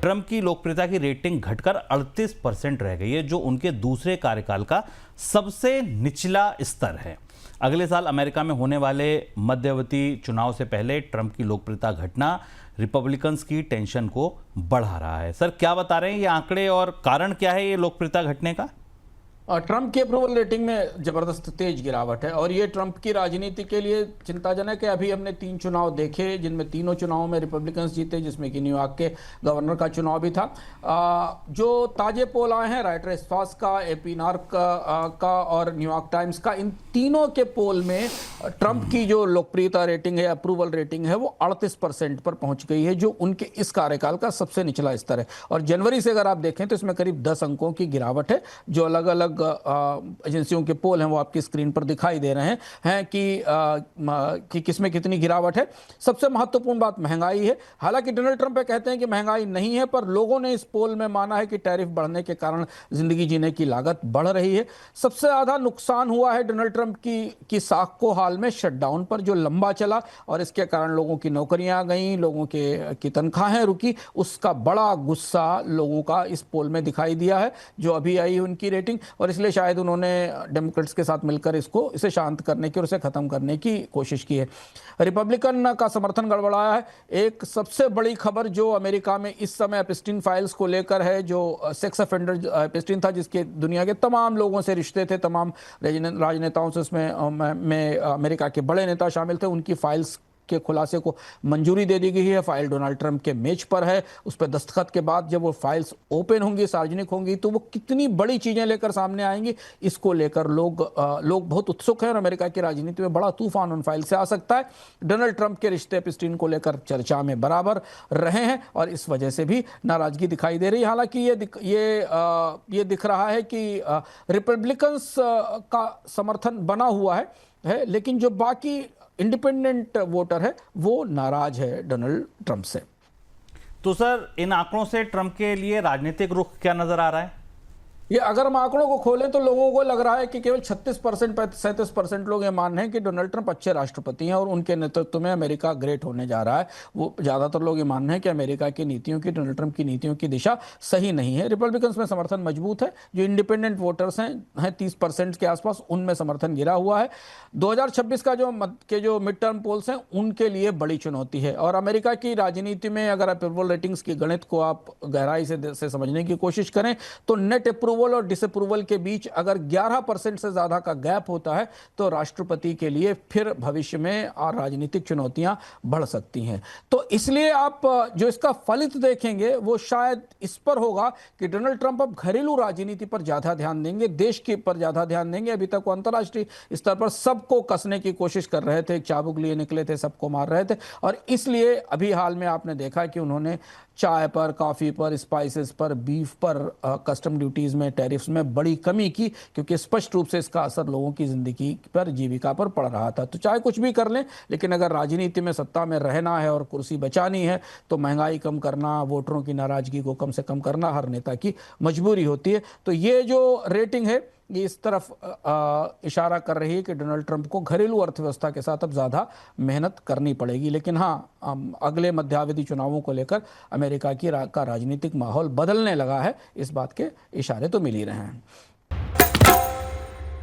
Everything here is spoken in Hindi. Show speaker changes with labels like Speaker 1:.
Speaker 1: ट्रंप की लोकप्रियता की रेटिंग घटकर 38% रह गई है, जो उनके दूसरे कार्यकाल का सबसे निचला स्तर है। अगले साल अमेरिका में होने वाले मध्यवर्ती चुनाव से पहले ट्रंप की लोकप्रियता घटना रिपब्लिकन्स की टेंशन को बढ़ा रहा है। सर, क्या बता रहे हैं ये आंकड़े और कारण क्या है ये लोकप्रियता घटने का?
Speaker 2: ट्रंप की अप्रूवल रेटिंग में जबरदस्त तेज गिरावट है और ये ट्रंप की राजनीति के लिए चिंताजनक है। अभी हमने 3 चुनाव देखे जिनमें तीनों चुनावों में रिपब्लिकन्स जीते, जिसमें कि न्यूयॉर्क के गवर्नर का चुनाव भी था। जो ताजे पोल आए हैं राइटर स्पास का, एपी नार्क का और न्यूयॉर्क टाइम्स का, इन तीनों के पोल में ट्रंप की जो लोकप्रियता रेटिंग है, अप्रूवल रेटिंग है, वो 38% पर पहुंच गई है, जो उनके इस कार्यकाल का सबसे निचला स्तर है। और जनवरी से अगर आप देखें तो इसमें करीब 10 अंकों की गिरावट है। जो अलग अलग एजेंसियों के पोल हैं वो आपकी स्क्रीन पर दिखाई दे रहे हैं कि किसमें कितनी गिरावट है। सबसे महत्वपूर्ण बात महंगाई है। हालांकि डोनाल्ड ट्रंप कहते हैं कि महंगाई नहीं है, पर लोगों ने इस पोल में माना है कि टैरिफ बढ़ने के कारण जिंदगी जीने की लागत बढ़ रही है। सबसे ज्यादा नुकसान हुआ है डोनाल्ड ट्रंप की साख को हाल में शटडाउन पर, जो लंबा चला और इसके कारण लोगों की नौकरियां गई, लोगों की तनख्वाहें रुकी। उसका बड़ा गुस्सा लोगों का इस पोल में दिखाई दिया है जो अभी आई उनकी रेटिंग, और इसलिए शायद उन्होंने डेमोक्रेट्स के साथ मिलकर इसे शांत करने की और इसे खत्म करने की कोशिश की है। रिपब्लिकन का समर्थन गड़बड़ाया है। एक सबसे बड़ी खबर जो अमेरिका में इस समय एप्स्टीन फाइल्स को लेकर है, जो सेक्स ऑफेंडर एप्स्टीन था, जिसके दुनिया के तमाम लोगों से रिश्ते थे, तमाम राजनेताओं से, उसमें अमेरिका के बड़े नेता शामिल थे, उनकी फाइल्स के खुलासे को मंजूरी दे दी गई है। फाइल डोनाल्ड ट्रंप के मेज पर है। उस पर दस्तखत के बाद जब वो फाइल्स ओपन होंगी, सार्वजनिक होंगी, तो वो कितनी बड़ी चीजें लेकर सामने आएंगी, इसको लेकर लोग बहुत उत्सुक हैं और अमेरिका की राजनीति में बड़ा तूफान उन फाइल से आ सकता है। डोनाल्ड ट्रंप के रिश्ते एप्स्टीन को लेकर चर्चा में बराबर रहे हैं और इस वजह से भी नाराजगी दिखाई दे रही है। हालांकि ये दिख रहा है कि रिपब्लिकन्स का समर्थन बना हुआ है, लेकिन जो बाकी इंडिपेंडेंट वोटर है वो नाराज है डोनाल्ड ट्रंप से।
Speaker 1: तो सर, इन आंकड़ों से ट्रंप के लिए राजनीतिक रुख क्या नजर आ रहा है?
Speaker 2: ये अगर हम आंकड़ों को खोलें तो लोगों को लग रहा है कि केवल 36% 37% लोग ये मान रहे हैं कि डोनाल्ड ट्रंप अच्छे राष्ट्रपति हैं और उनके नेतृत्व में अमेरिका ग्रेट होने जा रहा है। वो ज्यादातर लोग ये मान रहे हैं कि अमेरिका की नीतियों की, डोनाल्ड ट्रंप की नीतियों की दिशा सही नहीं है। रिपब्लिकन्स में समर्थन मजबूत है। जो इंडिपेंडेंट वोटर्स हैं 30% के आसपास, उनमें समर्थन गिरा हुआ है। 2026 का जो मिड टर्म पोल्स हैं उनके लिए बड़ी चुनौती है। और अमेरिका की राजनीति में अगर अप्रूवल रेटिंग्स की गणित को आप गहराई से समझने की कोशिश करें तो नेट अप्रूवल और डिसअप्रूवल के बीच अगर 11% से ज्यादा का गैप होता है तो राष्ट्रपति के लिए फिर भविष्य में राजनीतिक चुनौतियां बढ़ सकती हैं। तो इसलिए आप जो इसका फलित देखेंगे वो शायद इस पर होगा कि डोनाल्ड ट्रंप अब घरेलू राजनीति पर ज्यादा ध्यान देंगे, देश के पर ज्यादा ध्यान देंगे। अभी तक वो अंतर्राष्ट्रीय स्तर पर सबको कसने की कोशिश कर रहे थे, एक चाबुक लिए निकले थे, सबको मार रहे थे। और इसलिए अभी हाल में आपने देखा कि उन्होंने चाय पर, कॉफी पर, स्पाइसेस पर, बीफ पर कस्टम ड्यूटीज में, टैरिफ्स में बड़ी कमी की, क्योंकि स्पष्ट रूप से इसका असर लोगों की जिंदगी पर, जीविका पर पड़ रहा था। तो चाहे कुछ भी कर लें, लेकिन अगर राजनीति में सत्ता में रहना है और कुर्सी बचानी है तो महंगाई कम करना, वोटरों की नाराजगी को कम से कम करना हर नेता की मजबूरी होती है। तो ये जो रेटिंग है ये इस तरफ इशारा कर रही है कि डोनाल्ड ट्रंप को घरेलू अर्थव्यवस्था के साथ अब ज़्यादा मेहनत करनी पड़ेगी। लेकिन हाँ, अगले मध्यावधि चुनावों को लेकर अमेरिका का राजनीतिक माहौल बदलने लगा है, इस बात के इशारे तो मिल ही रहे हैं।